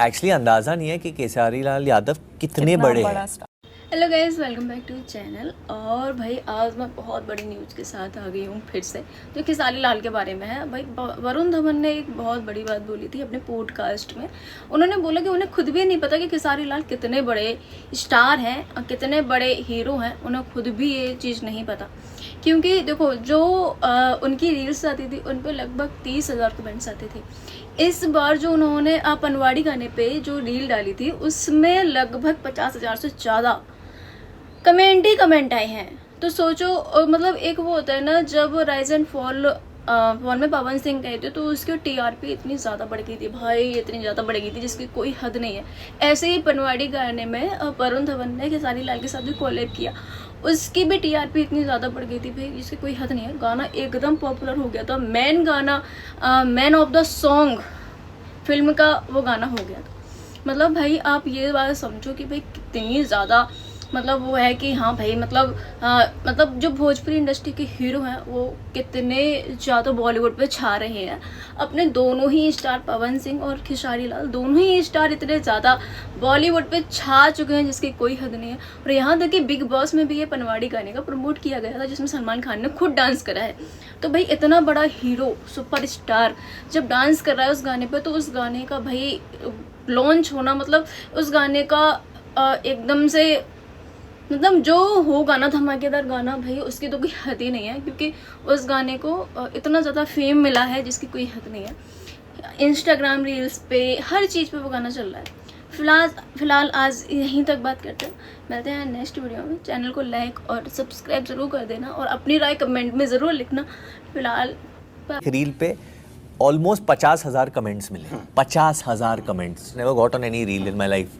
Actually अंदाजा नहीं है कि केसारी लाल यादव कितने बड़े हैं। Hello guys, welcome back to channel. और भाई आज मैं बहुत बड़ी न्यूज़ के साथ आ गई हूँ फिर से, जो खेसारी लाल के बारे में है। भाई वरुण धवन ने एक बहुत बड़ी बात बोली थी अपने पॉडकास्ट में। उन्होंने बोला कि उन्हें खुद भी नहीं पता कि खेसारी लाल कितने बड़े स्टार हैं और कितने बड़े हीरो हैं। उन्हें खुद भी ये चीज़ नहीं पता, क्योंकि देखो जो उनकी रील्स आती थी उन पर लगभग 30,000 कमेंट्स आते थे। इस बार जो उन्होंने पनवाड़ी गाने पे जो रील डाली थी उसमें लगभग 50,000 से ज़्यादा कमेंट आए हैं। तो सोचो, मतलब एक वो होता है ना, जब राइज एंड फॉल में पवन सिंह गए थे तो उसकी टीआरपी इतनी ज़्यादा बढ़ गई थी, भाई इतनी ज़्यादा बढ़ गई थी जिसकी कोई हद नहीं है। ऐसे ही पनवाड़ी गाने में वरुण धवन ने खेसारी लाल के साथ भी कोलैब किया, उसकी भी टीआरपी इतनी ज़्यादा बढ़ गई थी भाई जिसकी कोई हद नहीं है। गाना एकदम पॉपुलर हो गया था, मेन गाना, man of the song film का वो गाना हो गया था। मतलब भाई आप ये बात समझो कि भाई कितनी ज़्यादा मतलब वो है कि हाँ भाई, मतलब जो भोजपुरी इंडस्ट्री के हीरो हैं वो कितने ज़्यादा बॉलीवुड पे छा रहे हैं। अपने दोनों ही स्टार पवन सिंह और खेसारी लाल, दोनों ही स्टार इतने ज़्यादा बॉलीवुड पे छा चुके हैं जिसकी कोई हद नहीं है। और यहाँ तक कि बिग बॉस में भी ये पनवाड़ी गाने का प्रमोट किया गया था जिसमें सलमान खान ने खुद डांस करा है। तो भाई इतना बड़ा हीरो सुपर स्टार जब डांस कर रहा है उस गाने पर, तो उस गाने का भाई लॉन्च होना, मतलब उस गाने का एकदम से, मतलब जो हो गाना, धमाकेदार गाना, भाई उसकी तो कोई हद ही नहीं है, क्योंकि उस गाने को इतना ज़्यादा फेम मिला है जिसकी कोई हद नहीं है। इंस्टाग्राम रील्स पे हर चीज़ पे वो गाना चल रहा है। फिलहाल आज यहीं तक बात करते हैं, मिलते हैं नेक्स्ट वीडियो में। चैनल को लाइक और सब्सक्राइब ज़रूर कर देना और अपनी राय कमेंट में ज़रूर लिखना। फिलहाल रील पे ऑलमोस्ट 50,000 कमेंट्स मिले। 50,000 comments. Never got on any reel in my life.